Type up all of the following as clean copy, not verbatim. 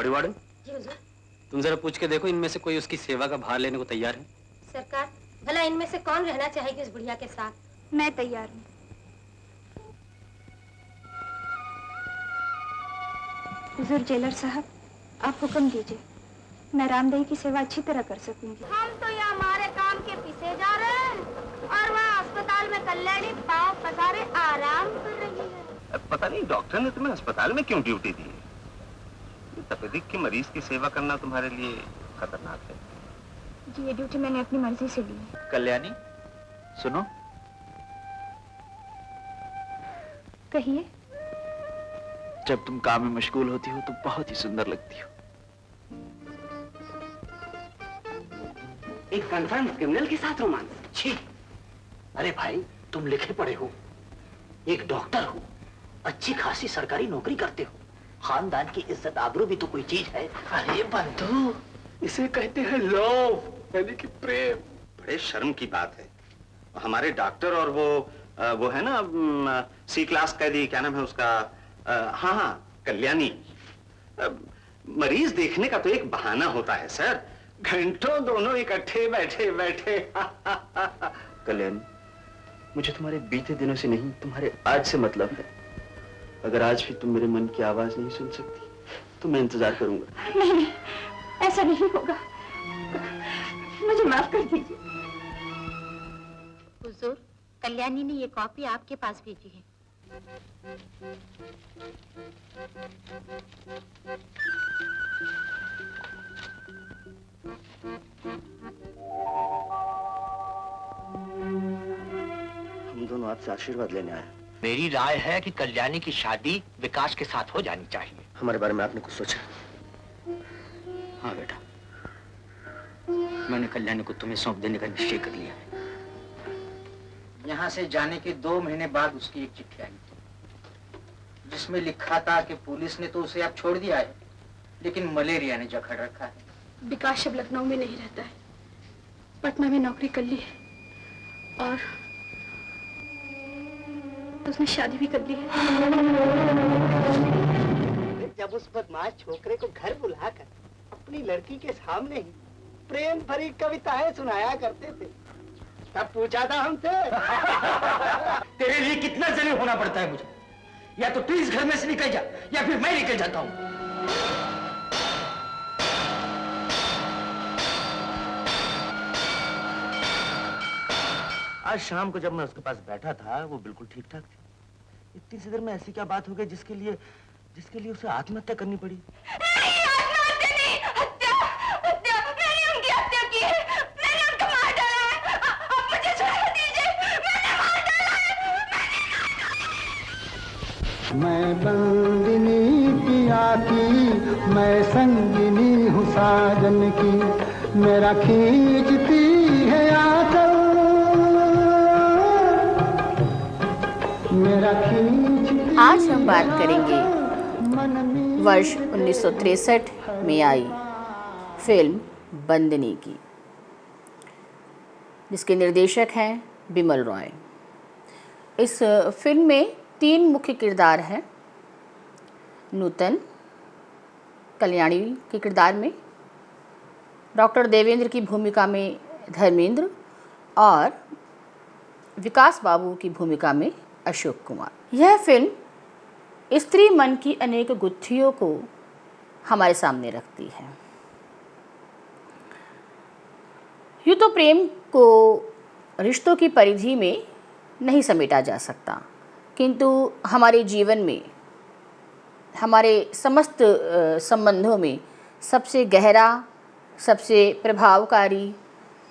बड़ी वार्डन, जी हुजूर। तुम जरा पूछ के देखो इनमें से कोई उसकी सेवा का भार लेने को तैयार है। सरकार, भला इनमें से कौन रहना चाहेगी उस बुढ़िया के साथ? मैं तैयार हूँ। हुजूर जेलर साहब, आप हुक्म दीजिए, मैं रामदेवी की सेवा अच्छी तरह कर सकूंगी। हम तो यहाँ हमारे काम के पीछे जा रहे हैं और वहाँ अस्पताल में कल्याणी पाँव पसारे आराम कर रही है। पता नहीं डॉक्टर ने तुम्हें अस्पताल में क्यों ड्यूटी दी है? तपेदिक के मरीज की सेवा करना तुम्हारे लिए खतरनाक है। जी, ये ड्यूटी मैंने अपनी मर्जी से ली। कल्याणी, सुनो। कहिए। जब तुम काम में मशगूल होती हो तो बहुत ही सुंदर लगती हो। एक कन्फर्म क्रिमिनल के साथ रोमांस? छी! अरे भाई, तुम लिखे पढ़े हो, एक डॉक्टर हो, अच्छी खासी सरकारी नौकरी करते हो, खानदान की इज्जत आबरू भी तो कोई चीज है। अरे बंधु, इसे कहते हैं लव, यानी कि प्रेम। बड़े शर्म की बात है, हमारे डॉक्टर और वो है ना सी क्लास कैदी, क्या नाम है उसका, हाँ हाँ कल्याणी, मरीज देखने का तो एक बहाना होता है सर, घंटों दोनों इकट्ठे बैठे बैठे। कल्याणी, मुझे तुम्हारे बीते दिनों से नहीं, तुम्हारे आज से मतलब है। अगर आज भी तुम मेरे मन की आवाज नहीं सुन सकती तो मैं इंतजार करूंगा। नहीं, ऐसा नहीं होगा, मुझे माफ कर दीजिए। हुजूर, कल्याणी ने ये कॉपी आपके पास भेजी है। हम दोनों आपसे आशीर्वाद लेने आए। मेरी राय है कि कल्याणी की शादी विकास के साथ हो जानी चाहिए। हमारे बारे में आपने कुछ सोचा? हाँ बेटा, मैंने कल्याणी को तुम्हें सौंप देने का निश्चय कर लिया है। यहाँ से जाने के 2 महीने बाद उसकी एक चिट्ठी आई थी, जिसमें लिखा था कि पुलिस ने तो उसे अब छोड़ दिया है, लेकिन मलेरिया ने जकड़ रखा है। विकास अब लखनऊ में नहीं रहता है, पटना में नौकरी कर ली है और उसने शादी भी कर ली है। जब उस बदमाश छोकरे को घर बुलाकर अपनी लड़की के सामने ही प्रेम भरी कविताएं सुनाया करते थे, तब पूछा था हमसे। तेरे लिए कितना जलील होना पड़ता है मुझे, या तो तू इस घर में से निकल जा या फिर मैं निकल जाता हूँ। आज शाम को जब मैं उसके पास बैठा था, वो बिल्कुल ठीक ठाक थी। इतनी सी देर में ऐसी क्या बात हो गई जिसके लिए उसे आत्महत्या करनी पड़ी? नहीं, आत्महत्या नहीं, हत्या, हत्या, मैंने उनकी हत्या की है, मैंने उनको मार डाला है, आप मुझे छुड़ा दीजिए, मैंने मार डाला है, मैं बंदिनी पिया की, मैं संगिनी हूँ साजन की, मेरा खींचती है आंचल, मेरा खींचती। आज हम बात करेंगे वर्ष 1963 में आई फिल्म बंदिनी की, जिसके निर्देशक हैं बिमल रॉय। इस फिल्म में 3 मुख्य किरदार हैं। नूतन कल्याणी के किरदार में, डॉक्टर देवेंद्र की भूमिका में धर्मेंद्र और विकास बाबू की भूमिका में अशोक कुमार। यह फिल्म स्त्री मन की अनेक गुत्थियों को हमारे सामने रखती है। यूँ तो प्रेम को रिश्तों की परिधि में नहीं समेटा जा सकता, किंतु हमारे जीवन में, हमारे समस्त संबंधों में सबसे गहरा, सबसे प्रभावकारी,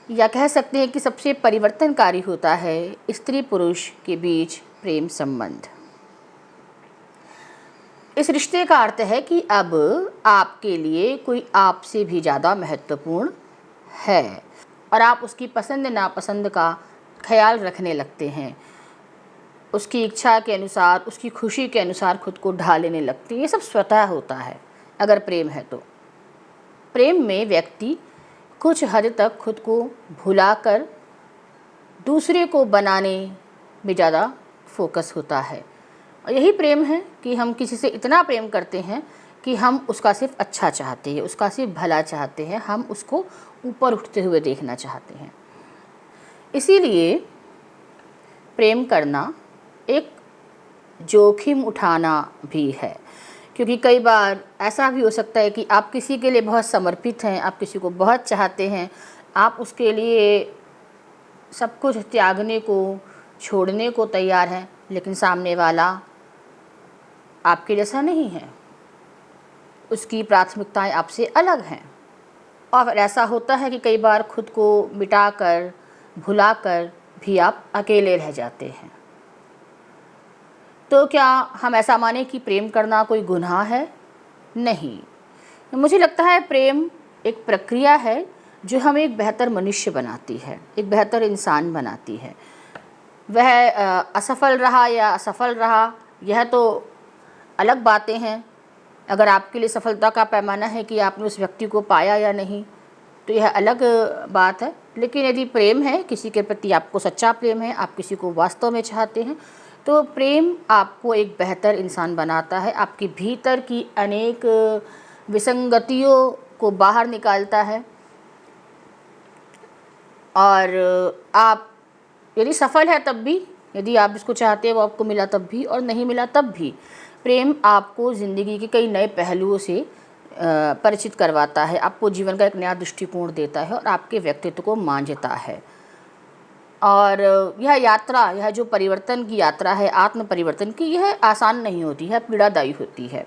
या कह सकते हैं कि सबसे परिवर्तनकारी होता है स्त्री पुरुष के बीच प्रेम संबंध। इस रिश्ते का अर्थ है कि अब आपके लिए कोई आपसे भी ज़्यादा महत्वपूर्ण है और आप उसकी पसंद नापसंद का ख्याल रखने लगते हैं, उसकी इच्छा के अनुसार, उसकी खुशी के अनुसार खुद को ढाल लेने लगते हैं। ये सब स्वतः होता है अगर प्रेम है तो। प्रेम में व्यक्ति कुछ हद तक खुद को भुलाकर दूसरे को बनाने में ज़्यादा फोकस होता है, और यही प्रेम है कि हम किसी से इतना प्रेम करते हैं कि हम उसका सिर्फ अच्छा चाहते हैं, उसका सिर्फ भला चाहते हैं, हम उसको ऊपर उठते हुए देखना चाहते हैं। इसीलिए प्रेम करना एक जोखिम उठाना भी है, क्योंकि कई बार ऐसा भी हो सकता है कि आप किसी के लिए बहुत समर्पित हैं, आप किसी को बहुत चाहते हैं, आप उसके लिए सब कुछ त्यागने को, छोड़ने को तैयार हैं, लेकिन सामने वाला आपके जैसा नहीं है, उसकी प्राथमिकताएं आपसे अलग हैं। और ऐसा होता है कि कई बार खुद को मिटाकर, भुलाकर भी आप अकेले रह जाते हैं। तो क्या हम ऐसा माने कि प्रेम करना कोई गुनाह है? नहीं, मुझे लगता है प्रेम एक प्रक्रिया है जो हमें एक बेहतर मनुष्य बनाती है, एक बेहतर इंसान बनाती है। वह असफल रहा या असफल रहा, यह तो अलग बातें हैं। अगर आपके लिए सफलता का पैमाना है कि आपने उस व्यक्ति को पाया या नहीं, तो यह अलग बात है। लेकिन यदि प्रेम है, किसी के प्रति आपको सच्चा प्रेम है, आप किसी को वास्तव में चाहते हैं, तो प्रेम आपको एक बेहतर इंसान बनाता है, आपके भीतर की अनेक विसंगतियों को बाहर निकालता है। और आप यदि सफल है तब भी, यदि आप जिसको चाहते हैं वो आपको मिला तब भी, और नहीं मिला तब भी, प्रेम आपको ज़िंदगी के कई नए पहलुओं से परिचित करवाता है, आपको जीवन का एक नया दृष्टिकोण देता है और आपके व्यक्तित्व को मांझता है। और यह यात्रा, यह जो परिवर्तन की यात्रा है, आत्म परिवर्तन की, यह आसान नहीं होती है, पीड़ादायी होती है।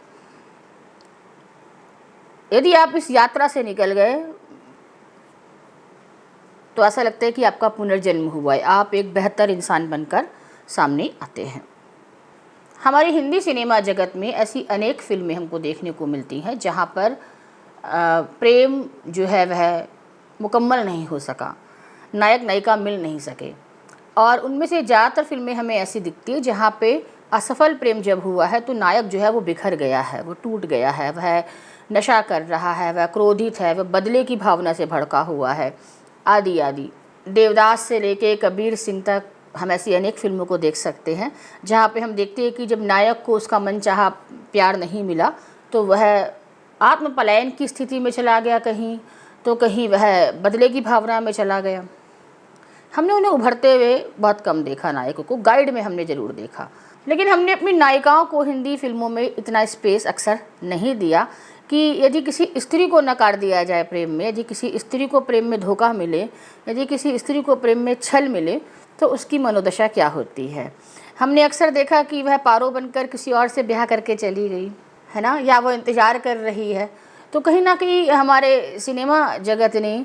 यदि आप इस यात्रा से निकल गए तो ऐसा लगता है कि आपका पुनर्जन्म हुआ है, आप एक बेहतर इंसान बनकर सामने आते हैं। हमारे हिंदी सिनेमा जगत में ऐसी अनेक फिल्में हमको देखने को मिलती हैं जहाँ पर प्रेम जो है वह मुकम्मल नहीं हो सका, नायक नायिका मिल नहीं सके। और उनमें से ज़्यादातर फिल्में हमें ऐसी दिखती है जहाँ पे असफल प्रेम जब हुआ है तो नायक जो है वो बिखर गया है, वो टूट गया है, वह नशा कर रहा है, वह क्रोधित है, वह बदले की भावना से भड़का हुआ है, आदि आदि। देवदास से लेके कबीर सिंह तक हम ऐसी अनेक फिल्मों को देख सकते हैं जहाँ पे हम देखते हैं कि जब नायक को उसका मनचाहा प्यार नहीं मिला तो वह आत्मपलायन की स्थिति में चला गया कहीं, तो कहीं वह बदले की भावना में चला गया। हमने उन्हें उभरते हुए बहुत कम देखा, नायकों को गाइड में हमने ज़रूर देखा, लेकिन हमने अपनी नायिकाओं को हिंदी फिल्मों में इतना स्पेस अक्सर नहीं दिया कि यदि किसी स्त्री को नकार दिया जाए प्रेम में, यदि किसी स्त्री को प्रेम में धोखा मिले, यदि किसी स्त्री को प्रेम में छल मिले, तो उसकी मनोदशा क्या होती है। हमने अक्सर देखा कि वह पारो बनकर किसी और से ब्याह करके चली गई है ना, या वो इंतज़ार कर रही है। तो कहीं ना कहीं हमारे सिनेमा जगत ने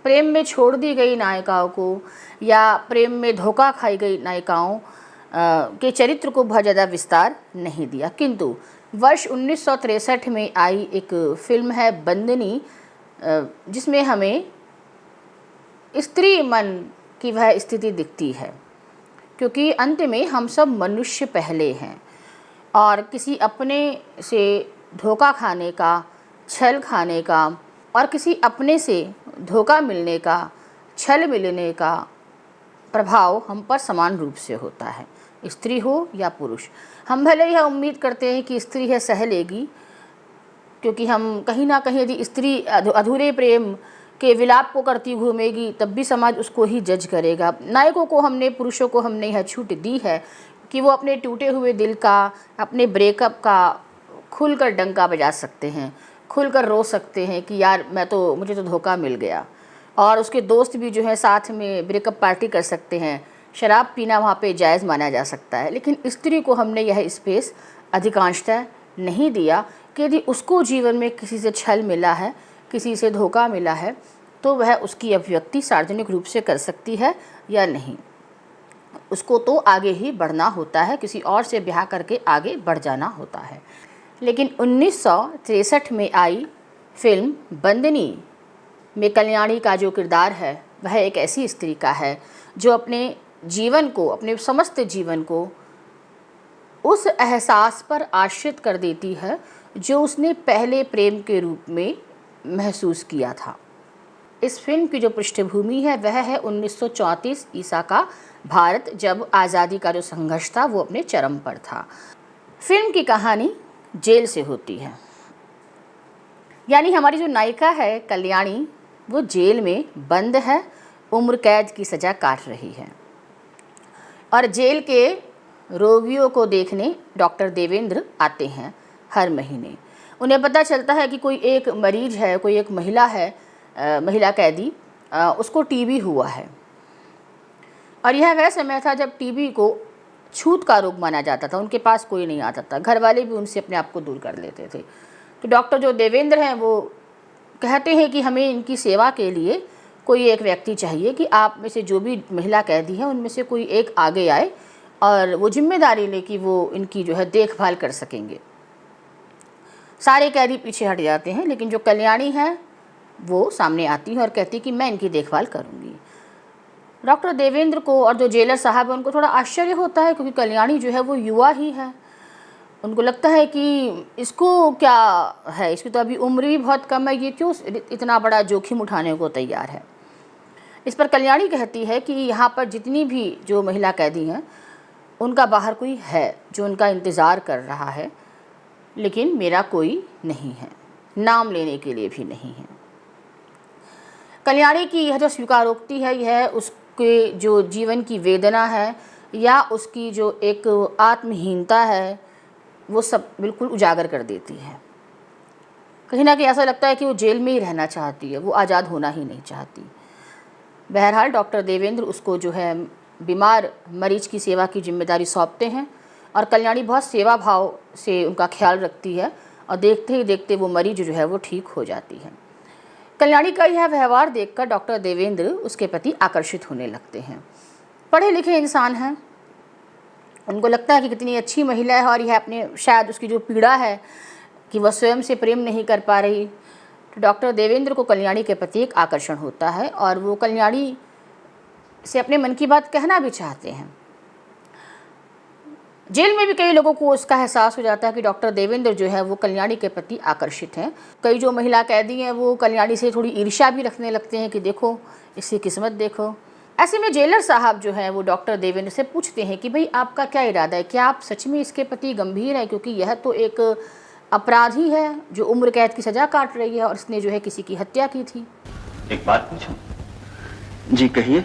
प्रेम में छोड़ दी गई नायिकाओं को या प्रेम में धोखा खाई गई नायिकाओं के चरित्र को बहुत ज़्यादा विस्तार नहीं दिया। किंतु वर्ष 1963 में आई एक फिल्म है बंदिनी, जिसमें हमें स्त्री मन की वह स्थिति दिखती है, क्योंकि अंत में हम सब मनुष्य पहले हैं और किसी अपने से धोखा खाने का, छल खाने का और किसी अपने से धोखा मिलने का, छल मिलने का प्रभाव हम पर समान रूप से होता है, स्त्री हो या पुरुष। हम भले यह उम्मीद करते हैं कि स्त्री है सह लेगी, क्योंकि हम कहीं ना कहीं यदि स्त्री अधूरे प्रेम के विलाप को करती घूमेगी तब भी समाज उसको ही जज करेगा। नायकों को हमने, पुरुषों को हमने यह छूट दी है कि वो अपने टूटे हुए दिल का, अपने ब्रेकअप का खुलकर डंका बजा सकते हैं, खुलकर रो सकते हैं कि यार मुझे तो धोखा मिल गया। और उसके दोस्त भी जो है साथ में ब्रेकअप पार्टी कर सकते हैं, शराब पीना वहाँ पे जायज़ माना जा सकता है। लेकिन स्त्री को हमने यह स्पेस अधिकांशतः नहीं दिया कि यदि उसको जीवन में किसी से छल मिला है, किसी से धोखा मिला है, तो वह उसकी अभिव्यक्ति सार्वजनिक रूप से कर सकती है या नहीं। उसको तो आगे ही बढ़ना होता है, किसी और से ब्याह करके आगे बढ़ जाना होता है। लेकिन 1963 में आई फिल्म बंदिनी में कल्याणी का जो किरदार है वह एक ऐसी स्त्री का है जो अपने जीवन को, अपने समस्त जीवन को उस एहसास पर आश्रित कर देती है जो उसने पहले प्रेम के रूप में महसूस किया था। इस फिल्म की जो पृष्ठभूमि है वह है 1934 ईसा का भारत, जब आज़ादी का जो संघर्ष था वो अपने चरम पर था। फिल्म की कहानी जेल से होती है। यानी हमारी जो नायिका है कल्याणी, वो जेल में बंद है, उम्र कैद की सज़ा काट रही है और जेल के रोगियों को देखने डॉक्टर देवेंद्र आते हैं हर महीने। उन्हें पता चलता है कि कोई एक मरीज है, कोई एक महिला है, महिला कैदी, उसको टीबी हुआ है और यह वह समय था जब टीबी को छूत का रोग माना जाता था। उनके पास कोई नहीं आता था, घर वाले भी उनसे अपने आप को दूर कर लेते थे। तो डॉक्टर जो देवेंद्र हैं वो कहते हैं कि हमें इनकी सेवा के लिए कोई एक व्यक्ति चाहिए कि आप में से जो भी महिला कैदी हैं उनमें से कोई एक आगे आए और वो जिम्मेदारी ले कि वो इनकी जो है देखभाल कर सकेंगे। सारे कैदी पीछे हट जाते हैं, लेकिन जो कल्याणी है वो सामने आती है और कहती कि मैं इनकी देखभाल करूँगी। डॉक्टर देवेंद्र को और जो जेलर साहब है उनको थोड़ा आश्चर्य होता है, क्योंकि कल्याणी जो है वो युवा ही है। उनको लगता है कि इसको क्या है, इसकी तो अभी उम्र भी बहुत कम है, ये क्यों इतना बड़ा जोखिम उठाने को तैयार है। इस पर कल्याणी कहती है कि यहाँ पर जितनी भी जो महिला कैदी हैं उनका बाहर कोई है जो उनका इंतज़ार कर रहा है, लेकिन मेरा कोई नहीं है, नाम लेने के लिए भी नहीं है। कल्याणी की यह जो स्वीकारोक्ति है, यह उसके जो जीवन की वेदना है या उसकी जो एक आत्महीनता है, वो सब बिल्कुल उजागर कर देती है। कहीं ना कहीं ऐसा लगता है कि वो जेल में ही रहना चाहती है, वो आज़ाद होना ही नहीं चाहती। बहरहाल डॉक्टर देवेंद्र उसको जो है बीमार मरीज की सेवा की जिम्मेदारी सौंपते हैं और कल्याणी बहुत सेवा भाव से उनका ख्याल रखती है और देखते ही देखते वो मरीज जो है वो ठीक हो जाती है। कल्याणी का यह व्यवहार देखकर डॉक्टर देवेंद्र उसके प्रति आकर्षित होने लगते हैं। पढ़े लिखे इंसान हैं, उनको लगता है कि कितनी अच्छी महिला है और यह अपने शायद उसकी जो पीड़ा है कि वह स्वयं से प्रेम नहीं कर पा रही, तो डॉक्टर देवेंद्र को कल्याणी के प्रति एक आकर्षण होता है और वो कल्याणी से अपने मन की बात कहना भी चाहते हैं। जेल में भी कई लोगों को उसका एहसास हो जाता है कि डॉक्टर देवेंद्र जो है वो कल्याणी के प्रति आकर्षित हैं। कई जो महिला कैदी हैं वो कल्याणी से थोड़ी ईर्ष्या भी रखने लगते हैं कि देखो इसकी किस्मत देखो। ऐसे में जेलर साहब जो हैं वो डॉक्टर देवेंद्र से पूछते हैं कि भाई आपका क्या इरादा है, क्या आप सच में इसके प्रति गंभीर हैं, क्योंकि यह तो एक अपराधी है जो उम्र कैद की सज़ा काट रही है और इसने जो है किसी की हत्या की थी। एक बात पूछूं? जी कहिए।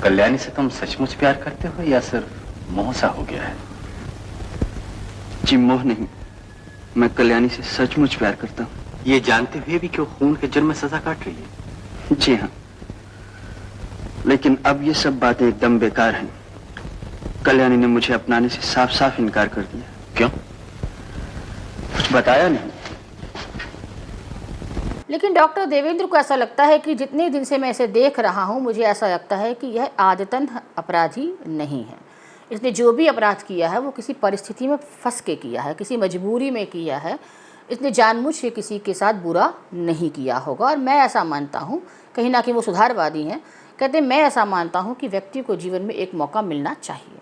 कल्याणी से तुम सचमुच प्यार करते हो या सिर्फ मोह सा हो गया है? जी मोह नहीं, मैं कल्याणी से सचमुच प्यार करता हूँ। ये जानते हुए भी क्यों खून के जुर्म में सजा काट रही है? जी हाँ, लेकिन अब ये सब बातें एकदम बेकार हैं। कल्याणी ने मुझे अपनाने से साफ साफ इनकार कर दिया। क्यों? कुछ बताया नहीं। लेकिन डॉक्टर देवेंद्र को ऐसा लगता है कि जितने दिन से मैं इसे देख रहा हूँ, मुझे ऐसा लगता है कि यह आदतन अपराधी नहीं है। इसने जो भी अपराध किया है वो किसी परिस्थिति में फंस के किया है, किसी मजबूरी में किया है। इसने जानबूझ के किसी के साथ बुरा नहीं किया होगा। और मैं ऐसा मानता हूँ, कहीं ना कहीं वो सुधारवादी हैं, कहते हैं मैं ऐसा मानता हूँ कि व्यक्ति को जीवन में एक मौका मिलना चाहिए।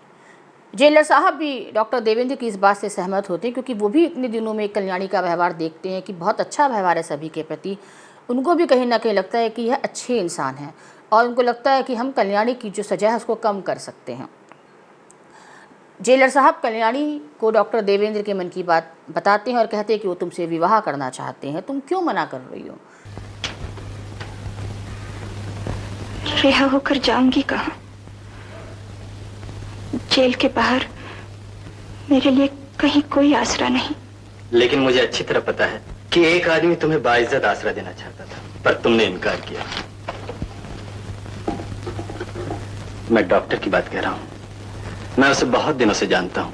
जेलर साहब भी डॉक्टर देवेंद्र की इस बात से सहमत होते हैं, क्योंकि वो भी इतने दिनों में कल्याणी का व्यवहार देखते हैं कि बहुत अच्छा व्यवहार है सभी के प्रति। उनको भी कहीं ना कहीं लगता है कि यह अच्छे इंसान हैं और उनको लगता है कि हम कल्याणी की जो सजा है उसको कम कर सकते हैं। जेलर साहब कल्याणी को डॉक्टर देवेंद्र के मन की बात बताते हैं और कहते हैं कि वो तुमसे विवाह करना चाहते हैं, तुम क्यों मना कर रही हो? रिहा होकर जाऊंगी कहाँ? जेल के बाहर मेरे लिए कहीं कोई आसरा नहीं। लेकिन मुझे अच्छी तरह पता है कि एक आदमी तुम्हें बाइज्जत आसरा देना चाहता था, पर तुमने इनकार किया। मैं डॉक्टर की बात कह रहा हूं। मैं उसे बहुत दिनों से जानता हूं।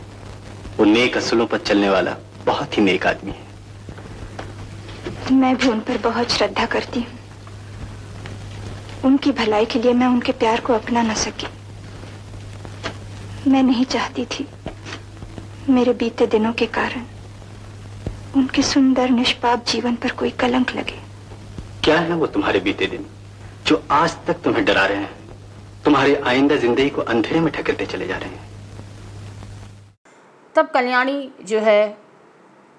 वो नेक असूलों पर चलने वाला बहुत ही नेक आदमी है। मैं भी उन पर बहुत श्रद्धा करती हूँ। उनकी भलाई के लिए मैं उनके प्यार को अपना न सकी। मैं नहीं चाहती थी मेरे बीते दिनों के कारण उनके सुंदर निष्पाप जीवन पर कोई कलंक लगे। क्या है वो तुम्हारे बीते दिन जो आज तक तुम्हें डरा रहे हैं, तुम्हारी आइंदा जिंदगी को अंधेरे में ढकेलते चले जा रहे हैं? तब कल्याणी जो है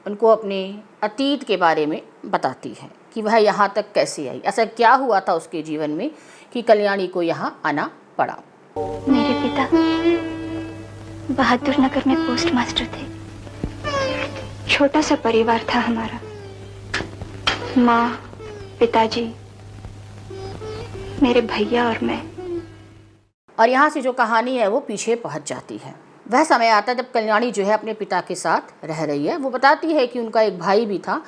उनको अपने अतीत के बारे में बताती है कि वह यहाँ तक कैसे आई, ऐसा क्या हुआ था उसके जीवन में कि कल्याणी को यहाँ आना पड़ा। मेरे पिता बहादुर नगर में पोस्ट मास्टर थे। छोटा सा परिवार था हमारा। माँ, पिताजी, मेरे भैया और मैं। और यहाँ से जो कहानी है वो पीछे पहुँच जाती है। वह समय आता है जब कल्याणी जो है अपने पिता के साथ रह रही है। वो बताती है कि उनका एक भाई भी था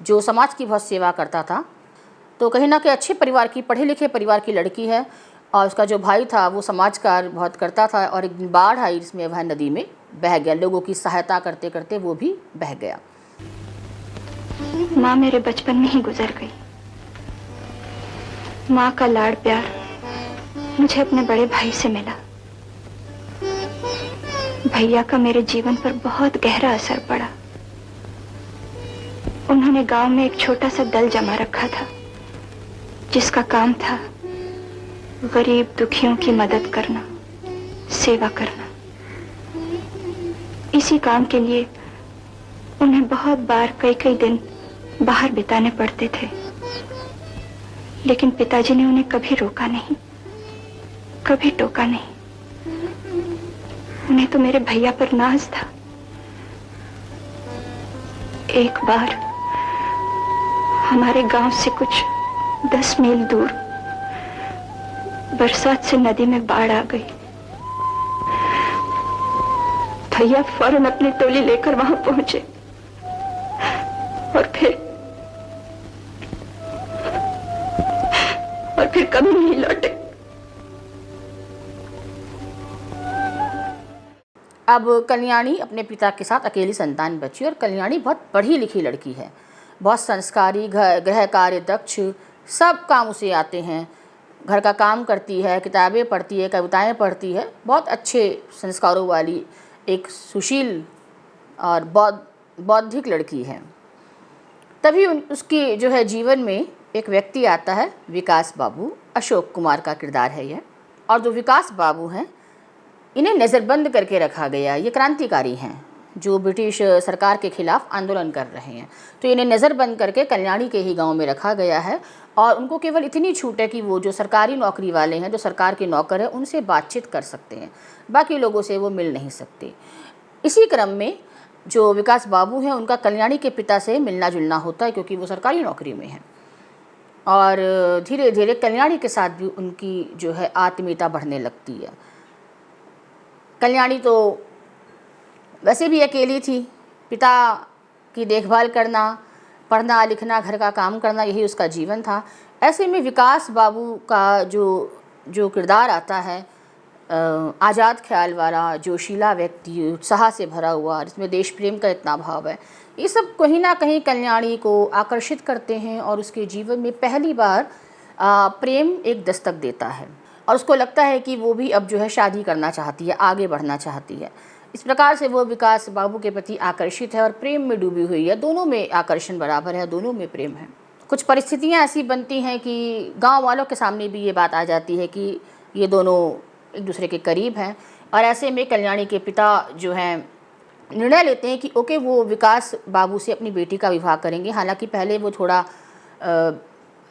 जो समाज की बहुत सेवा करता था। तो कहीं ना कहीं अच्छे परिवार की, पढ़े लिखे परिवार की लड़की है और उसका जो भाई था वो समाज कार्य बहुत करता था। और एक दिन बाढ़ आई जिसमें वह नदी में बह गया। लोगों की सहायता करते करते वो भी बह गया। माँ मेरे बचपन में ही गुजर गई। माँ का लाड़ प्यार मुझे अपने बड़े भाई से मिला। भैया का मेरे जीवन पर बहुत गहरा असर पड़ा। उन्होंने गांव में एक छोटा सा दल जमा रखा था जिसका काम था गरीब दुखियों की मदद करना, सेवा करना। इसी काम के लिए उन्हें बहुत बार कई कई दिन बाहर बिताने पड़ते थे, लेकिन पिताजी ने उन्हें कभी रोका नहीं, कभी टोका नहीं। उन्हें तो मेरे भैया पर नाज था। एक बार हमारे गांव से कुछ 10 मील दूर बरसात से नदी में बाढ़ आ गई। भैया फौरन अपनी टोली लेकर वहां पहुंचे और फिर कभी नहीं लौटे। अब कल्याणी अपने पिता के साथ अकेली संतान बची और कल्याणी बहुत पढ़ी लिखी लड़की है, बहुत संस्कारी, गृह कार्य दक्ष, सब काम उसे आते हैं। घर का काम करती है, किताबें पढ़ती है, कविताएं पढ़ती है। बहुत अच्छे संस्कारों वाली एक सुशील और बौद्धिक लड़की है। तभी उसके जो है जीवन में एक व्यक्ति आता है, विकास बाबू। अशोक कुमार का किरदार है यह। और जो विकास बाबू हैं इन्हें नज़रबंद करके रखा गया। ये क्रांतिकारी हैं जो ब्रिटिश सरकार के खिलाफ आंदोलन कर रहे हैं। तो इन्हें नज़रबंद करके कल्याणी के ही गांव में रखा गया है और उनको केवल इतनी छूट है कि वो जो सरकारी नौकरी वाले हैं, जो सरकार के नौकर हैं, उनसे बातचीत कर सकते हैं, बाकी लोगों से वो मिल नहीं सकते। इसी क्रम में जो विकास बाबू हैं उनका कल्याणी के पिता से मिलना जुलना होता है क्योंकि वो सरकारी नौकरी में हैं। और धीरे धीरे कल्याणी के साथ भी उनकी जो है आत्मीयता बढ़ने लगती है। कल्याणी तो वैसे भी अकेली थी। पिता की देखभाल करना, पढ़ना लिखना, घर का काम करना, यही उसका जीवन था। ऐसे में विकास बाबू का जो किरदार आता है, आज़ाद ख्याल वाला, जोशीला व्यक्ति, उत्साह से भरा हुआ, जिसमें देश प्रेम का इतना भाव है, ये सब कहीं ना कहीं कल्याणी को आकर्षित करते हैं और उसके जीवन में पहली बार प्रेम एक दस्तक देता है और उसको लगता है कि वो भी अब जो है शादी करना चाहती है, आगे बढ़ना चाहती है। इस प्रकार से वो विकास बाबू के प्रति आकर्षित है और प्रेम में डूबी हुई है। दोनों में आकर्षण बराबर है, दोनों में प्रेम है। कुछ परिस्थितियाँ ऐसी बनती हैं कि गांव वालों के सामने भी ये बात आ जाती है कि ये दोनों एक दूसरे के करीब हैं और ऐसे में कल्याणी के पिता जो हैं निर्णय लेते हैं कि ओके, वो विकास बाबू से अपनी बेटी का विवाह करेंगे। हालांकि पहले वो थोड़ा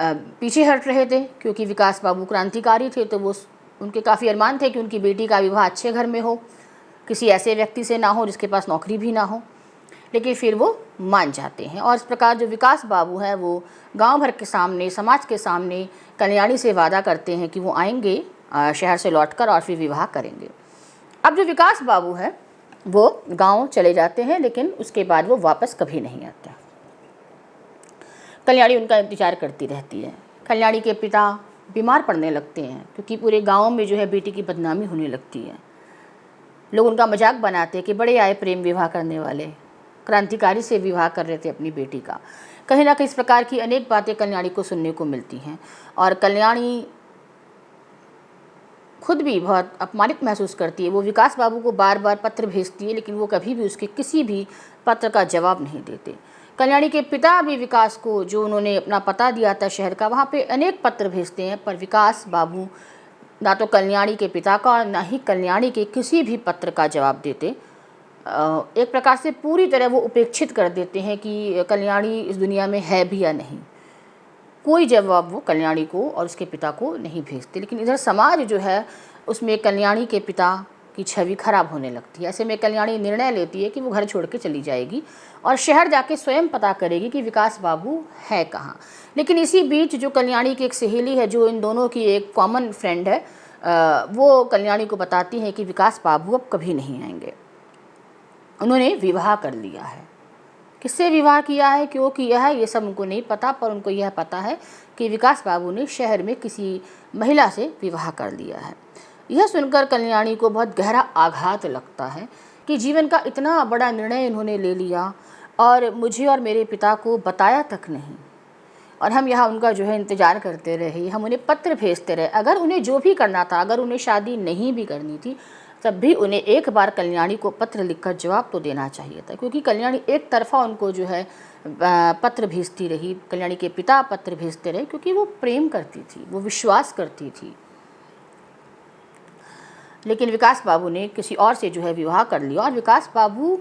पीछे हट रहे थे क्योंकि विकास बाबू क्रांतिकारी थे, तो वो उनके काफ़ी अरमान थे कि उनकी बेटी का विवाह अच्छे घर में हो, किसी ऐसे व्यक्ति से ना हो जिसके पास नौकरी भी ना हो। लेकिन फिर वो मान जाते हैं और इस प्रकार जो विकास बाबू हैं वो गांव भर के सामने, समाज के सामने कल्याणी से वादा करते हैं कि वो आएंगे शहर से लौटकर और फिर विवाह करेंगे। अब जो विकास बाबू है वो गांव चले जाते हैं, लेकिन उसके बाद वो वापस कभी नहीं आते। कल्याणी उनका इंतजार करती रहती है। कल्याणी के पिता बीमार पड़ने लगते हैं क्योंकि पूरे गांव में जो है बेटी की बदनामी होने लगती है। लोग उनका मजाक बनाते हैं कि बड़े आए प्रेम विवाह करने वाले, क्रांतिकारी से विवाह कर रहे थे अपनी बेटी का। कहीं ना कहीं इस प्रकार की अनेक बातें कल्याणी को सुनने को मिलती हैं और कल्याणी खुद भी बहुत अपमानित महसूस करती है। वो विकास बाबू को बार बार पत्र भेजती है लेकिन वो कभी भी उसके किसी भी पत्र का जवाब नहीं देते। कल्याणी के पिता भी विकास को, जो उन्होंने अपना पता दिया था शहर का, वहाँ पे अनेक पत्र भेजते हैं, पर विकास बाबू ना तो कल्याणी के पिता का ना ही कल्याणी के किसी भी पत्र का जवाब देते। एक प्रकार से पूरी तरह वो उपेक्षित कर देते हैं कि कल्याणी इस दुनिया में है भी या नहीं। कोई जवाब वो कल्याणी को और उसके पिता को नहीं भेजते। लेकिन इधर समाज जो है उसमें कल्याणी के पिता की छवि खराब होने लगती है। ऐसे में कल्याणी निर्णय लेती है कि वो घर छोड़ के चली जाएगी और शहर जाके स्वयं पता करेगी कि विकास बाबू है कहाँ। लेकिन इसी बीच जो कल्याणी की एक सहेली है, जो इन दोनों की एक कॉमन फ्रेंड है, वो कल्याणी को बताती है कि विकास बाबू अब कभी नहीं आएंगे, उन्होंने विवाह कर लिया है। किससे विवाह किया है, क्यों किया है, ये सब उनको नहीं पता, पर उनको यह पता है कि विकास बाबू ने शहर में किसी महिला से विवाह कर लिया है। यह सुनकर कल्याणी को बहुत गहरा आघात लगता है कि जीवन का इतना बड़ा निर्णय इन्होंने ले लिया और मुझे और मेरे पिता को बताया तक नहीं, और हम यहाँ उनका जो है इंतज़ार करते रहे, हम उन्हें पत्र भेजते रहे। अगर उन्हें जो भी करना था, अगर उन्हें शादी नहीं भी करनी थी, तब भी उन्हें एक बार कल्याणी को पत्र लिखकर जवाब तो देना चाहिए था, क्योंकि कल्याणी एक तरफा उनको जो है पत्र भेजती रही, कल्याणी के पिता पत्र भेजते रहे, क्योंकि वो प्रेम करती थी, वो विश्वास करती थी। लेकिन विकास बाबू ने किसी और से जो है विवाह कर लिया, और विकास बाबू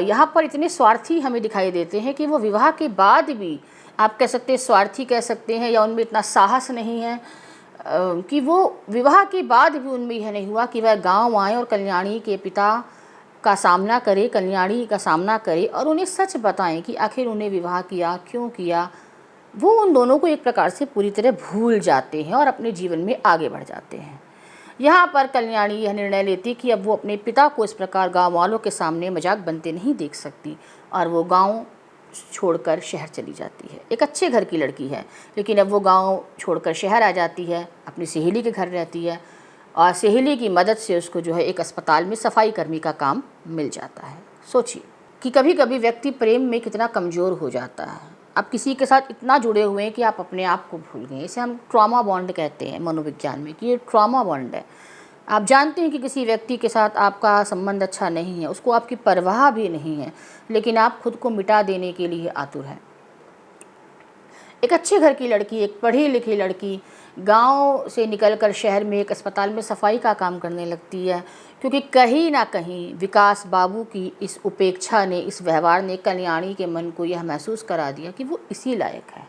यहाँ पर इतने स्वार्थी हमें दिखाई देते हैं कि वो विवाह के बाद भी, आप कह सकते हैं स्वार्थी कह सकते हैं, या उनमें इतना साहस नहीं है कि वो विवाह के बाद भी उनमें यह नहीं हुआ कि वह गांव आए और कल्याणी के पिता का सामना करे, कल्याणी का सामना करे और उन्हें सच बताएं कि आखिर उन्हें विवाह किया, क्यों किया। वो उन दोनों को एक प्रकार से पूरी तरह भूल जाते हैं और अपने जीवन में आगे बढ़ जाते हैं। यहाँ पर कल्याणी यह निर्णय लेती कि अब वो अपने पिता को इस प्रकार गाँव वालों के सामने मजाक बनते नहीं देख सकती, और वो गाँव छोड़कर शहर चली जाती है। एक अच्छे घर की लड़की है, लेकिन अब वो गांव छोड़कर शहर आ जाती है, अपनी सहेली के घर रहती है, और सहेली की मदद से उसको जो है एक अस्पताल में सफाई कर्मी का काम मिल जाता है। सोचिए कि कभी कभी व्यक्ति प्रेम में कितना कमज़ोर हो जाता है। आप किसी के साथ इतना जुड़े हुए हैं कि आप अपने आप को भूल गए। इसे हम ट्रॉमा बॉन्ड कहते हैं मनोविज्ञान में, कि ये ट्रॉमा बॉन्ड है। आप जानते हैं कि किसी व्यक्ति के साथ आपका संबंध अच्छा नहीं है, उसको आपकी परवाह भी नहीं है, लेकिन आप खुद को मिटा देने के लिए आतुर हैं। एक अच्छे घर की लड़की, एक पढ़ी लिखी लड़की गांव से निकलकर शहर में एक अस्पताल में सफाई का काम करने लगती है, क्योंकि कहीं ना कहीं विकास बाबू की इस उपेक्षा ने, इस व्यवहार ने कल्याणी के मन को यह महसूस करा दिया कि वो इसी लायक है।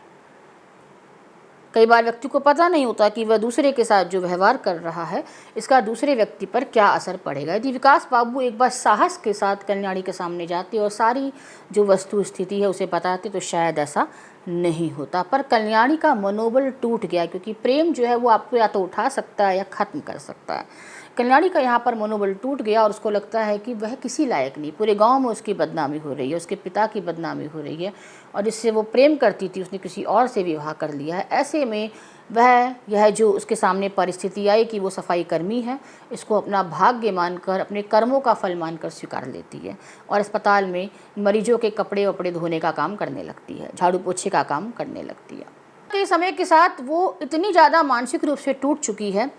कई बार व्यक्ति को पता नहीं होता कि वह दूसरे के साथ जो व्यवहार कर रहा है, इसका दूसरे व्यक्ति पर क्या असर पड़ेगा। यदि विकास बाबू एक बार साहस के साथ कल्याणी के सामने जाते और सारी जो वस्तु स्थिति है उसे बताते, तो शायद ऐसा नहीं होता। पर कल्याणी का मनोबल टूट गया, क्योंकि प्रेम जो है वो आपको या तो उठा सकता है या ख़त्म कर सकता है। कल्याणी का यहाँ पर मनोबल टूट गया और उसको लगता है कि वह किसी लायक नहीं, पूरे गांव में उसकी बदनामी हो रही है, उसके पिता की बदनामी हो रही है, और जिससे वो प्रेम करती थी उसने किसी और से विवाह कर लिया है। ऐसे में वह यह जो उसके सामने परिस्थिति आई कि वो सफाई कर्मी है, इसको अपना भाग्य मानकर, अपने कर्मों का फल मानकर स्वीकार लेती है और अस्पताल में मरीजों के कपड़े वपड़े धोने का काम करने लगती है, झाड़ू पोछे का काम करने लगती है। कई समय के साथ वो इतनी ज़्यादा मानसिक रूप से टूट चुकी है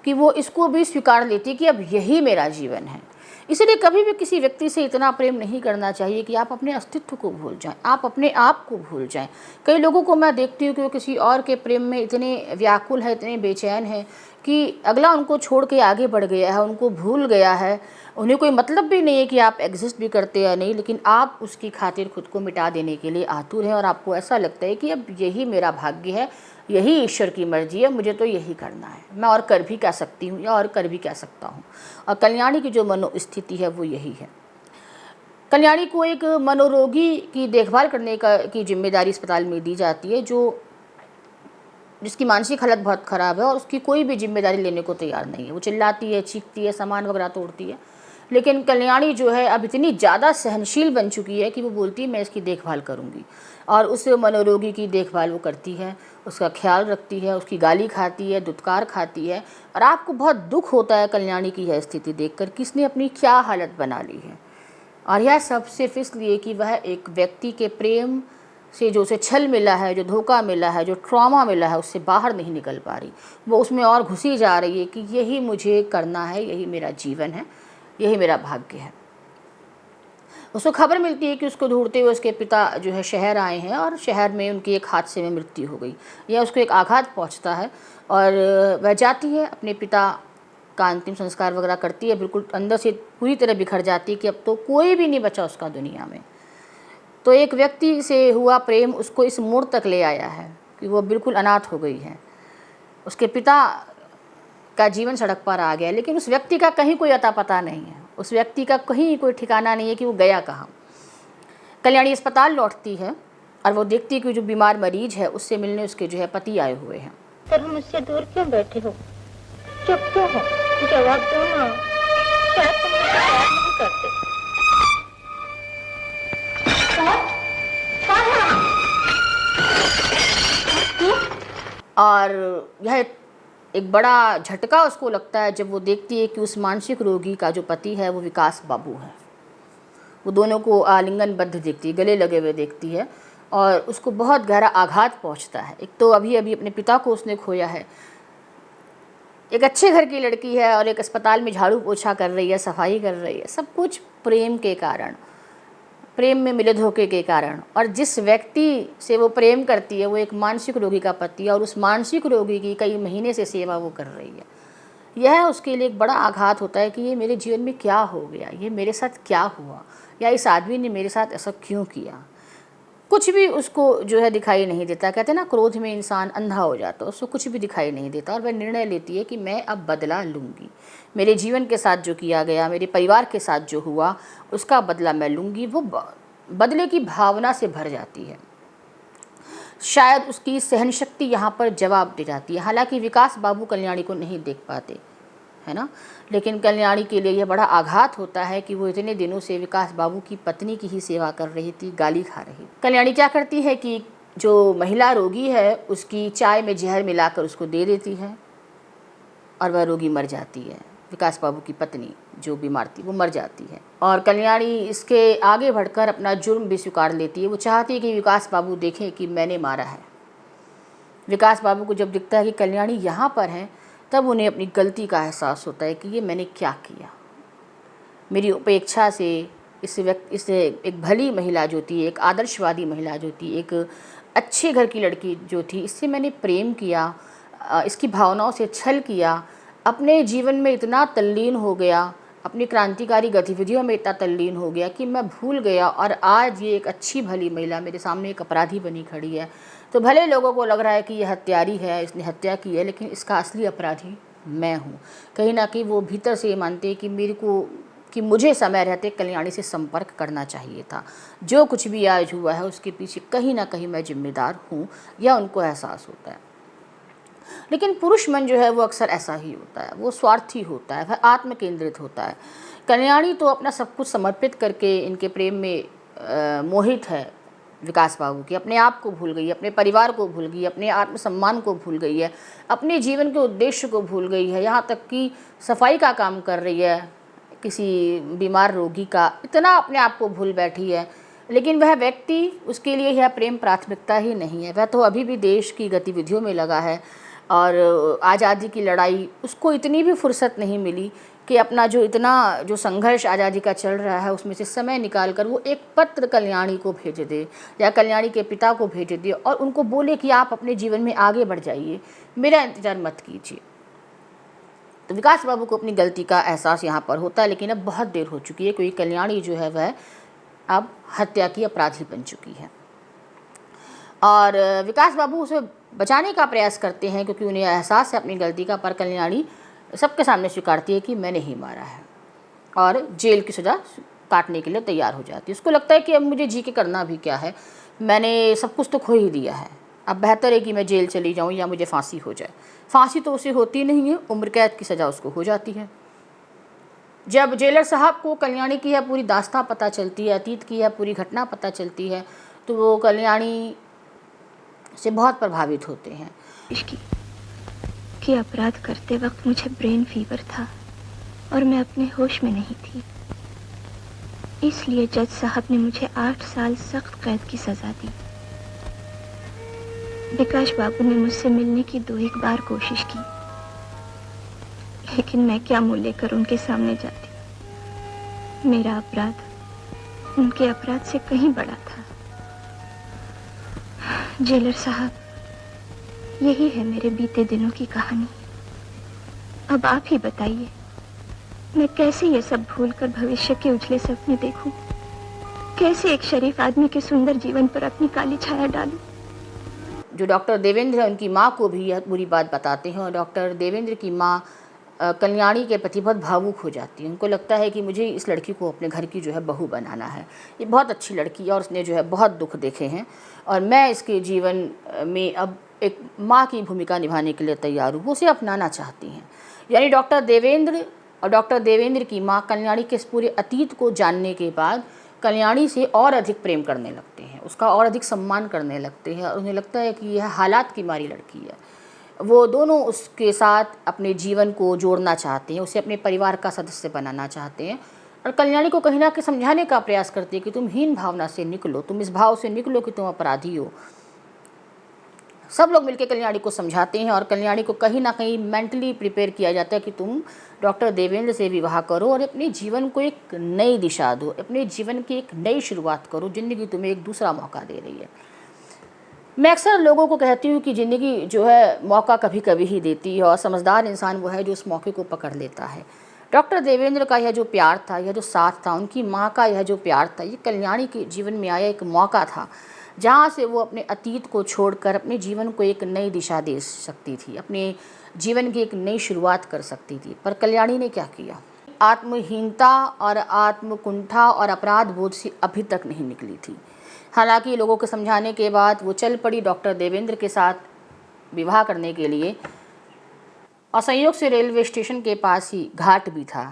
कि वो इसको भी स्वीकार लेती कि अब यही मेरा जीवन है। इसलिए कभी भी किसी व्यक्ति से इतना प्रेम नहीं करना चाहिए कि आप अपने अस्तित्व को भूल जाएं, आप अपने आप को भूल जाएं। कई लोगों को मैं देखती हूँ कि वो किसी और के प्रेम में इतने व्याकुल है, इतने बेचैन हैं कि अगला उनको छोड़ के आगे बढ़ गया है, उनको भूल गया है, उन्हें कोई मतलब भी नहीं है कि आप एग्जिस्ट भी करते या नहीं, लेकिन आप उसकी खातिर खुद को मिटा देने के लिए आतुर हैं और आपको ऐसा लगता है कि अब यही मेरा भाग्य है, यही ईश्वर की मर्जी है, मुझे तो यही करना है, मैं और कर भी क्या सकती हूँ या और कर भी क्या सकता हूँ। और कल्याणी की जो मनोस्थिति है वो यही है। कल्याणी को एक मनोरोगी की देखभाल करने की जिम्मेदारी अस्पताल में दी जाती है, जिसकी मानसिक हालत बहुत ख़राब है और उसकी कोई भी जिम्मेदारी लेने को तैयार नहीं है। वो चिल्लाती है, चीखती है, सामान वगैरह तोड़ती है, लेकिन कल्याणी जो है अब इतनी ज़्यादा सहनशील बन चुकी है कि वो बोलती है मैं इसकी देखभाल करूँगी, और उस मनोरोगी की देखभाल वो करती है, उसका ख्याल रखती है, उसकी गाली खाती है, दुत्कार खाती है। और आपको बहुत दुख होता है कल्याणी की यह स्थिति देखकर कि इसने अपनी क्या हालत बना ली है, और यह सब सिर्फ इसलिए कि वह एक व्यक्ति के प्रेम से जो उसे छल मिला है, जो धोखा मिला है, जो ट्रॉमा मिला है, उससे बाहर नहीं निकल पा रही। वो उसमें और घुसी जा रही है कि यही मुझे करना है, यही मेरा जीवन है, यही मेरा भाग्य है। उसको खबर मिलती है कि उसको ढूंढते हुए उसके पिता जो है शहर आए हैं और शहर में उनकी एक हादसे में मृत्यु हो गई, या उसको एक आघात पहुंचता है और वह जाती है अपने पिता का अंतिम संस्कार वगैरह करती है, बिल्कुल अंदर से पूरी तरह बिखर जाती है कि अब तो कोई भी नहीं बचा उसका दुनिया में। तो एक व्यक्ति से हुआ प्रेम उसको इस मोड़ तक ले आया है कि वो बिल्कुल अनाथ हो गई है। उसके पिता का जीवन सड़क पर आ गया, लेकिन उस व्यक्ति का कहीं कोई अता पता नहीं है, उस व्यक्ति का कहीं कोई ठिकाना नहीं है कि वो गया कहाँ। कल्याणी अस्पताल लौटती है और वो देखती है कि जो बीमार मरीज है उससे मिलने उसके जो है पति आए हुए हैं। तुम मुझसे दूर क्यों बैठे हो? चुप क्यों हो? जवाब दो ना, शायद तुम मुझे प्यार नहीं करते। और यह एक बड़ा झटका उसको लगता है जब वो देखती है कि उस मानसिक रोगी का जो पति है वो विकास बाबू है। वो दोनों को आलिंगनबद्ध देखती है, गले लगे हुए देखती है और उसको बहुत गहरा आघात पहुंचता है। एक तो अभी अभी अपने पिता को उसने खोया है, एक अच्छे घर की लड़की है और एक अस्पताल में झाड़ू पोछा कर रही है, सफाई कर रही है, सब कुछ प्रेम के कारण, प्रेम में मिले धोखे के कारण। और जिस व्यक्ति से वो प्रेम करती है वो एक मानसिक रोगी का पति है और उस मानसिक रोगी की कई महीने से सेवा वो कर रही है। यह उसके लिए एक बड़ा आघात होता है कि ये मेरे जीवन में क्या हो गया, ये मेरे साथ क्या हुआ, या इस आदमी ने मेरे साथ ऐसा क्यों किया। कुछ भी उसको जो है दिखाई नहीं देता। कहते हैं ना, क्रोध में इंसान अंधा हो जाता है, उसको कुछ भी दिखाई नहीं देता और वह निर्णय लेती है कि मैं अब बदला लूँगी। मेरे जीवन के साथ जो किया गया, मेरे परिवार के साथ जो हुआ, उसका बदला मैं लूँगी। वो बदले की भावना से भर जाती है। शायद उसकी सहन शक्ति यहाँ पर जवाब दे जाती है। हालांकि विकास बाबू कल्याणी को नहीं देख पाते, है ना, लेकिन कल्याणी के लिए यह बड़ा आघात होता है कि वो इतने दिनों से विकास बाबू की पत्नी की ही सेवा कर रही थी, गाली खा रही। कल्याणी क्या करती है कि जो महिला रोगी है उसकी चाय में जहर मिलाकर उसको दे देती है और वह रोगी मर जाती है। विकास बाबू की पत्नी जो बीमार थी वो मर जाती है और कल्याणी इसके आगे बढ़कर अपना जुर्म भी स्वीकार लेती है। वो चाहती है कि विकास बाबू देखें कि मैंने मारा है। विकास बाबू को जब दिखता है कि कल्याणी यहाँ पर है, तब उन्हें अपनी गलती का एहसास होता है कि ये मैंने क्या किया। मेरी उपेक्षा से इससे एक भली महिला जो थी, एक आदर्शवादी महिला जो थी, एक अच्छे घर की लड़की जो थी, इससे मैंने प्रेम किया, इसकी भावनाओं से छल किया, अपने जीवन में इतना तल्लीन हो गया, अपनी क्रांतिकारी गतिविधियों में इतना तल्लीन हो गया कि मैं भूल गया और आज ये एक अच्छी भली महिला मेरे सामने एक अपराधी बनी खड़ी है। तो भले लोगों को लग रहा है कि यह हत्यारी है, इसने हत्या की है, लेकिन इसका असली अपराधी मैं हूँ। कहीं ना कहीं वो भीतर से ये मानते हैं कि मुझे समय रहते कल्याणी से संपर्क करना चाहिए था। जो कुछ भी आज हुआ है उसके पीछे कहीं ना कहीं मैं जिम्मेदार हूँ, या उनको एहसास होता है। लेकिन पुरुष मन जो है वो अक्सर ऐसा ही होता है, वो स्वार्थी होता है, वह आत्म केंद्रित होता है। कल्याणी तो अपना सब कुछ समर्पित करके इनके प्रेम में मोहित है विकास बाबू की, अपने आप को भूल गई है, अपने परिवार को भूल गई है, अपने आत्मसम्मान को भूल गई है, अपने जीवन के उद्देश्य को भूल गई है, यहाँ तक कि सफाई का काम कर रही है किसी बीमार रोगी का, इतना अपने आप को भूल बैठी है। लेकिन वह व्यक्ति, उसके लिए यह प्रेम प्राथमिकता ही नहीं है। वह तो अभी भी देश की गतिविधियों में लगा है और आज़ादी की लड़ाई, उसको इतनी भी फुर्सत नहीं मिली कि अपना जो संघर्ष आज़ादी का चल रहा है उसमें से समय निकाल कर वो एक पत्र कल्याणी को भेज दे या कल्याणी के पिता को भेज दे और उनको बोले कि आप अपने जीवन में आगे बढ़ जाइए, मेरा इंतज़ार मत कीजिए। तो विकास बाबू को अपनी गलती का एहसास यहाँ पर होता है, लेकिन अब बहुत देर हो चुकी है, क्योंकि कल्याणी जो है वह अब हत्या की अपराधी बन चुकी है। और विकास बाबू उसे बचाने का प्रयास करते हैं क्योंकि उन्हें एहसास है अपनी गलती का, पर कल्याणी सबके सामने स्वीकारती है कि मैंने ही मारा है और जेल की सज़ा काटने के लिए तैयार हो जाती है। उसको लगता है कि अब मुझे जी के करना भी क्या है, मैंने सब कुछ तो खो ही दिया है, अब बेहतर है कि मैं जेल चली जाऊं या मुझे फांसी हो जाए। फांसी तो उसे होती नहीं है, उम्र कैद की सज़ा उसको हो जाती है। जब जेलर साहब को कल्याणी की यह पूरी दास्तां पता चलती है, अतीत की यह पूरी घटना पता चलती है, तो वो कल्याणी से बहुत प्रभावित होते हैं। कि अपराध करते वक्त मुझे ब्रेन फीवर था और मैं अपने होश में नहीं थी, इसलिए जज साहब ने मुझे 8 साल सख्त कैद की सजा दी। विकास बाबू ने मुझसे मिलने की 2-1 बार कोशिश की, लेकिन मैं क्या मुंह लेकर उनके सामने जाती। मेरा अपराध उनके अपराध से कहीं बड़ा था। जेलर साहब, यही है मेरे बीते दिनों की कहानी। अब आप ही बताइए, मैं कैसे ये सब भूलकर भविष्य के उजले सपने देखूं? कैसे एक शरीफ आदमी के सुंदर जीवन पर अपनी काली छाया डालूं? जो डॉक्टर देवेंद्र है उनकी माँ को भी यह बुरी बात बताते हैं और डॉक्टर देवेंद्र की माँ कल्याणी के प्रति बहुत भावुक हो जाती है। उनको लगता है कि मुझे इस लड़की को अपने घर की जो है बहू बनाना है, ये बहुत अच्छी लड़की है और उसने जो है बहुत दुख देखे हैं और मैं इसके जीवन में अब एक माँ की भूमिका निभाने के लिए तैयार हूँ। वो उसे अपनाना चाहती हैं। यानी डॉक्टर देवेंद्र और डॉक्टर देवेंद्र की माँ कल्याणी के इस पूरे अतीत को जानने के बाद कल्याणी से और अधिक प्रेम करने लगते हैं, उसका और अधिक सम्मान करने लगते हैं और उन्हें लगता है कि यह हालात की मारी लड़की है। वो दोनों उसके साथ अपने जीवन को जोड़ना चाहते हैं, उसे अपने परिवार का सदस्य बनाना चाहते हैं और कल्याणी को कहीं ना कहीं समझाने का प्रयास करते हैं कि तुम हीन भावना से निकलो, तुम इस भाव से निकलो कि तुम अपराधी हो। सब लोग मिलकर कल्याणी को समझाते हैं और कल्याणी को कहीं ना कहीं मेंटली प्रिपेयर किया जाता है कि तुम डॉक्टर देवेंद्र से विवाह करो और अपने जीवन को एक नई दिशा दो, अपने जीवन की एक नई शुरुआत करो। ज़िंदगी तुम्हें एक दूसरा मौका दे रही है। मैं अक्सर लोगों को कहती हूँ कि ज़िंदगी जो है मौका कभी कभी ही देती है और समझदार इंसान वो है जो उस मौके को पकड़ लेता है। डॉक्टर देवेंद्र का यह जो प्यार था, यह जो साथ था, उनकी माँ का यह जो प्यार था, ये कल्याणी के जीवन में आया एक मौका था जहाँ से वो अपने अतीत को छोड़कर अपने जीवन को एक नई दिशा दे सकती थी, अपने जीवन की एक नई शुरुआत कर सकती थी। पर कल्याणी ने क्या किया? आत्महीनता और आत्मकुंठा और अपराध बोध से अभी तक नहीं निकली थी। हालांकि लोगों के समझाने के बाद वो चल पड़ी डॉक्टर देवेंद्र के साथ विवाह करने के लिए और संयोग से रेलवे स्टेशन के पास ही घाट भी था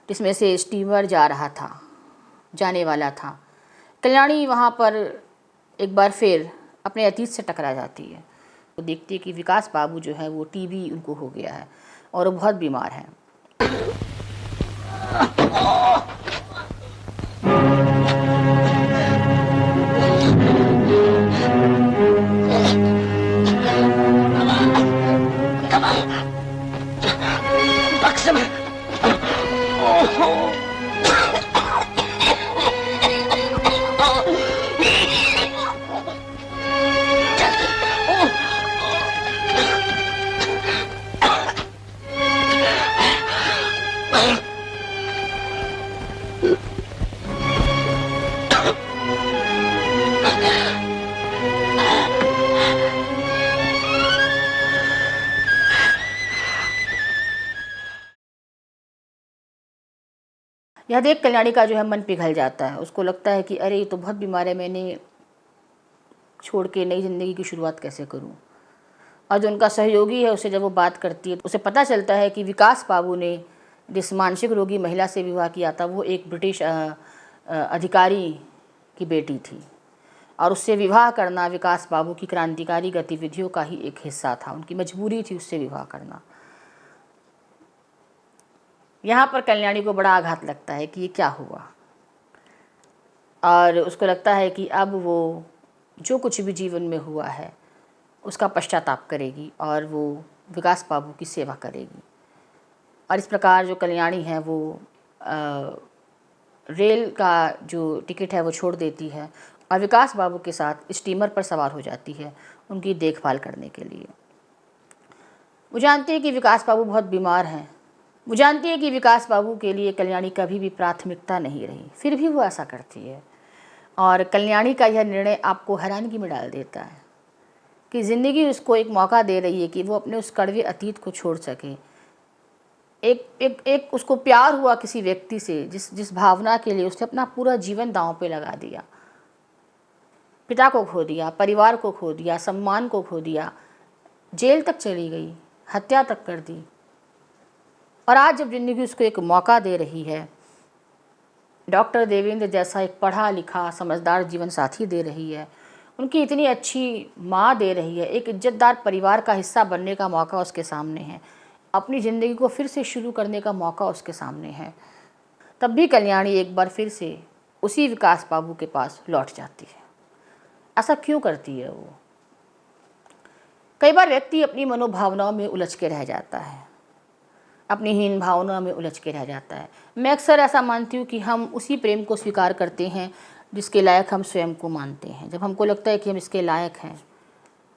जिसमें से स्टीमर जाने वाला था। कल्याणी वहाँ पर एक बार फिर अपने अतीत से टकरा जाती है। वो देखती है कि विकास बाबू जो है वो टीबी उनको हो गया है और वो बहुत बीमार हैं। यह देख कल्याणी का जो है मन पिघल जाता है। उसको लगता है कि अरे ये तो बहुत बीमार है, मैंने छोड़ के नई ज़िंदगी की शुरुआत कैसे करूं। और जो उनका सहयोगी है उससे जब वो बात करती है तो उसे पता चलता है कि विकास बाबू ने जिस मानसिक रोगी महिला से विवाह किया था वो एक ब्रिटिश अधिकारी की बेटी थी और उससे विवाह करना विकास बाबू की क्रांतिकारी गतिविधियों का ही एक हिस्सा था। उनकी मजबूरी थी उससे विवाह करना। यहाँ पर कल्याणी को बड़ा आघात लगता है कि ये क्या हुआ और उसको लगता है कि अब वो जो कुछ भी जीवन में हुआ है उसका पश्चाताप करेगी और वो विकास बाबू की सेवा करेगी। और इस प्रकार जो कल्याणी है वो रेल का जो टिकट है वो छोड़ देती है और विकास बाबू के साथ स्टीमर पर सवार हो जाती है उनकी देखभाल करने के लिए। वो जानती है कि विकास बाबू बहुत बीमार हैं। वो जानती है कि विकास बाबू के लिए कल्याणी कभी भी प्राथमिकता नहीं रही, फिर भी वो ऐसा करती है। और कल्याणी का यह निर्णय आपको हैरानगी में डाल देता है कि ज़िंदगी उसको एक मौका दे रही है कि वो अपने उस कड़वे अतीत को छोड़ सके। एक उसको प्यार हुआ किसी व्यक्ति से जिस भावना के लिए उसने अपना पूरा जीवन दांव पे लगा दिया। पिता को खो दिया, परिवार को खो दिया, सम्मान को खो दिया, जेल तक चली गई, हत्या तक कर दी। और आज जब ज़िंदगी उसको एक मौका दे रही है, डॉक्टर देवेंद्र जैसा एक पढ़ा लिखा समझदार जीवन साथी दे रही है, उनकी इतनी अच्छी माँ दे रही है, एक इज्जतदार परिवार का हिस्सा बनने का मौका उसके सामने है, अपनी ज़िंदगी को फिर से शुरू करने का मौका उसके सामने है, तब भी कल्याणी एक बार फिर से उसी विकास बाबू के पास लौट जाती है। ऐसा क्यों करती है वो? कई बार व्यक्ति अपनी मनोभावनाओं में उलझ के रह जाता है, अपनी हीन भावनाओं में उलझ के रह जाता है। मैं अक्सर ऐसा मानती हूँ कि हम उसी प्रेम को स्वीकार करते हैं जिसके लायक हम स्वयं को मानते हैं, जब हमको लगता है कि हम इसके लायक हैं।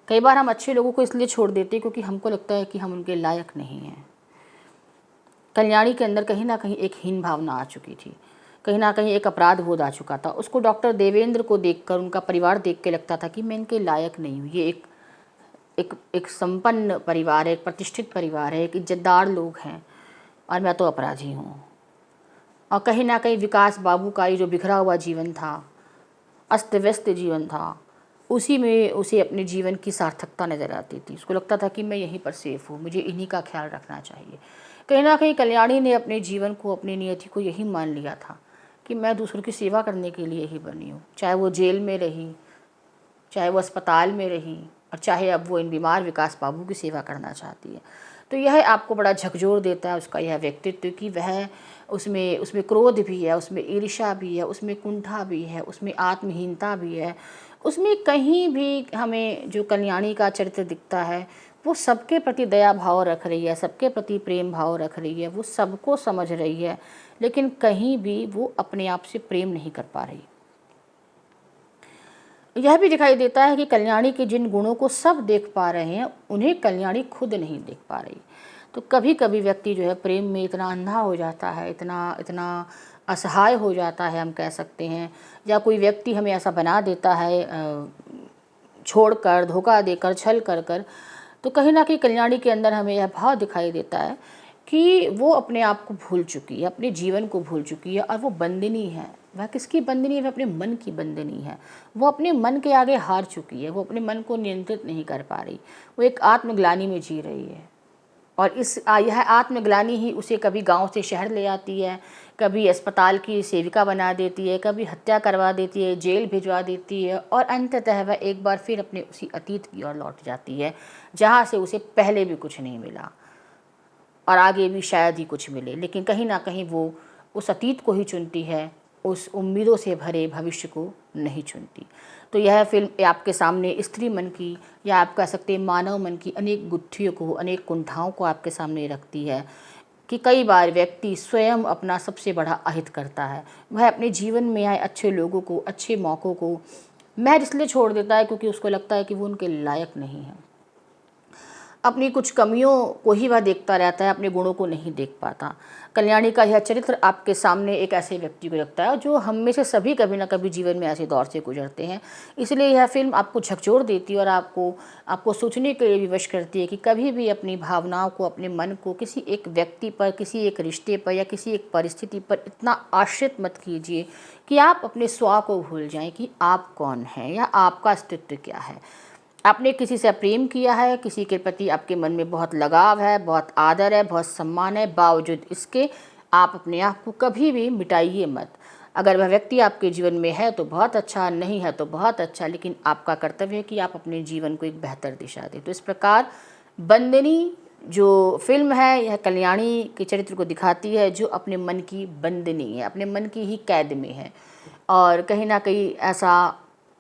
कई बार हम अच्छे लोगों को इसलिए छोड़ देते हैं क्योंकि हमको लगता है कि हम उनके लायक नहीं हैं। कल्याणी के अंदर कहीं ना कहीं एक हीन भावना आ चुकी थी, कहीं ना कहीं एक अपराध बोध आ चुका था। उसको डॉक्टर देवेंद्र को देखकर, उनका परिवार देख के लगता था कि मैं इनके लायक नहीं हूँ। ये एक संपन्न परिवार है, एक प्रतिष्ठित परिवार है, एक इज्जतदार लोग हैं, और मैं तो अपराधी हूँ। और कहीं ना कहीं विकास बाबू का ये जो बिखरा हुआ जीवन था, अस्त व्यस्त जीवन था, उसी में उसे अपने जीवन की सार्थकता नज़र आती थी। उसको लगता था कि मैं यहीं पर सेफ हूँ, मुझे इन्हीं का ख्याल रखना चाहिए। कहीं ना कहीं कल्याणी ने अपने जीवन को, अपनी नियति को यही मान लिया था कि मैं दूसरों की सेवा करने के लिए ही बनी हूँ। चाहे वो जेल में रही, चाहे वो अस्पताल में रही, और चाहे अब वो इन बीमार विकास बाबू की सेवा करना चाहती है। तो यह आपको बड़ा झकझोर देता है उसका यह व्यक्तित्व कि वह उसमें क्रोध भी है, उसमें ईर्ष्या भी है, उसमें कुंठा भी है, उसमें आत्महीनता भी है। उसमें कहीं भी हमें जो कल्याणी का चरित्र दिखता है वो सबके प्रति दया भाव रख रही है, सबके प्रति प्रेम भाव रख रही है, वो सबको समझ रही है, लेकिन कहीं भी वो अपने आप से प्रेम नहीं कर पा रही। यह भी दिखाई देता है कि कल्याणी के जिन गुणों को सब देख पा रहे हैं उन्हें कल्याणी खुद नहीं देख पा रही। तो कभी कभी व्यक्ति जो है प्रेम में इतना अंधा हो जाता है, इतना असहाय हो जाता है हम कह सकते हैं, या कोई व्यक्ति हमें ऐसा बना देता है छोड़कर, धोखा देकर, छल कर कर, तो कहीं ना कहीं कल्याणी के अंदर हमें यह भाव दिखाई देता है कि वो अपने आप को भूल चुकी है, अपने जीवन को भूल चुकी है, और वो बंदिनी है। वह किसकी बंदिनी है? वह अपने मन की बंदिनी है। वो अपने मन के आगे हार चुकी है, वो अपने मन को नियंत्रित नहीं कर पा रही, वो एक आत्मग्लानि में जी रही है। और यह आत्मग्लानि ही उसे कभी गांव से शहर ले आती है, कभी अस्पताल की सेविका बना देती है, कभी हत्या करवा देती है, जेल भिजवा देती है, और अंततः वह एक बार फिर अपने उसी अतीत की ओर लौट जाती है जहाँ से उसे पहले भी कुछ नहीं मिला और आगे भी शायद ही कुछ मिले। लेकिन कहीं ना कहीं वो उस अतीत को ही चुनती है, उस उम्मीदों से भरे भविष्य को नहीं चुनती। तो यह फिल्म आपके सामने स्त्री मन की, या आप कह सकते हैं मानव मन की अनेक गुत्थियों को, अनेक कुंठाओं को आपके सामने रखती है कि कई बार व्यक्ति स्वयं अपना सबसे बड़ा अहित करता है। वह अपने जीवन में आए अच्छे लोगों को, अच्छे मौक़ों को महज इसलिए छोड़ देता है क्योंकि उसको लगता है कि वो उनके लायक नहीं है। अपनी कुछ कमियों को ही वह देखता रहता है, अपने गुणों को नहीं देख पाता। कल्याणी का यह चरित्र आपके सामने एक ऐसे व्यक्ति को रखता है जो हम में से सभी कभी ना कभी जीवन में ऐसे दौर से गुजरते हैं। इसलिए यह फिल्म आपको झकझोर देती है और आपको सोचने के लिए विवश करती है कि कभी भी अपनी भावनाओं को, अपने मन को किसी एक व्यक्ति पर, किसी एक रिश्ते पर या किसी एक परिस्थिति पर इतना आश्रित मत कीजिए कि आप अपने स्व को भूल जाएं कि आप कौन हैं या आपका अस्तित्व क्या है। आपने किसी से प्रेम किया है, किसी के प्रति आपके मन में बहुत लगाव है, बहुत आदर है, बहुत सम्मान है, बावजूद इसके आप अपने आप को कभी भी मिटाइए मत। अगर वह व्यक्ति आपके जीवन में है तो बहुत अच्छा, नहीं है तो बहुत अच्छा, लेकिन आपका कर्तव्य है कि आप अपने जीवन को एक बेहतर दिशा दें। तो इस प्रकार बंदिनी जो फिल्म है यह कल्याणी के चरित्र को दिखाती है जो अपने मन की बंदिनी है, अपने मन की ही कैद में है। और कहीं ना कहीं ऐसा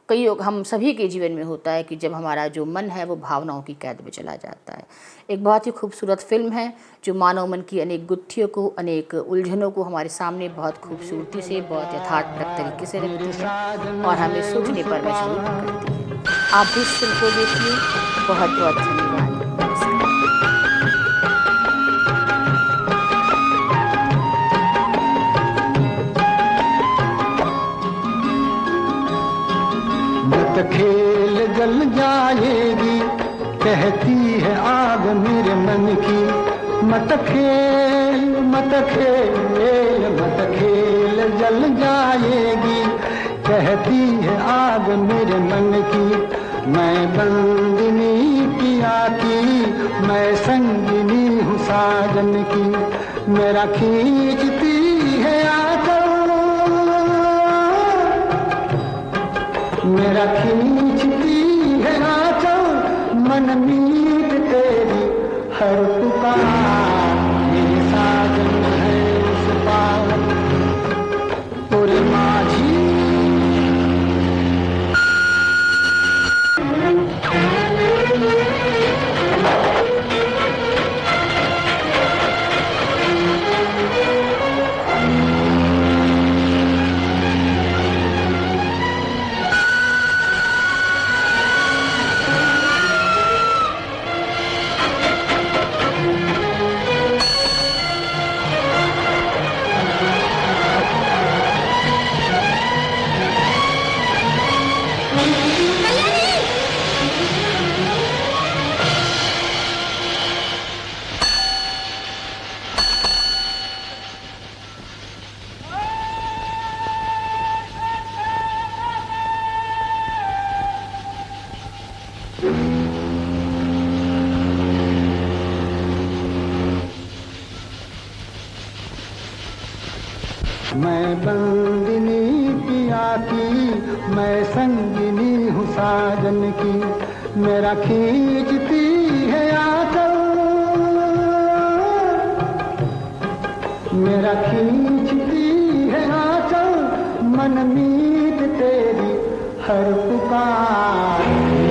कई हम सभी के जीवन में होता है कि जब हमारा जो मन है वो भावनाओं की कैद में चला जाता है। एक बहुत ही खूबसूरत फिल्म है जो मानव मन की अनेक गुत्थियों को, अनेक उलझनों को हमारे सामने बहुत खूबसूरती से, बहुत यथार्थपूर्ण तरीके से रखती है और हमें सोचने पर मजबूर करती है। आप भी इस फिल्म को देखिए। बहुत बहुत धन्यवाद। खेल जल जाएगी कहती है आग मेरे मन की, मत खेल मत खेल मत खेल जल जाएगी कहती है आग मेरे मन की। मैं बंदिनी पिया की, मैं संगिनी हूँ साजन की, मेरा खींचती है आंचल, मेरा खींचती है आंचल, मन मीत तेरी हर पुकार, मेरे साजन है उस पार पूरे माझी। मैं बंदिनी पिया की, मैं संगिनी हूँ साजन की, मेरा खींचती है आंचल, मेरा खींचती है आंचल, मन मीत तेरी हर पुकार।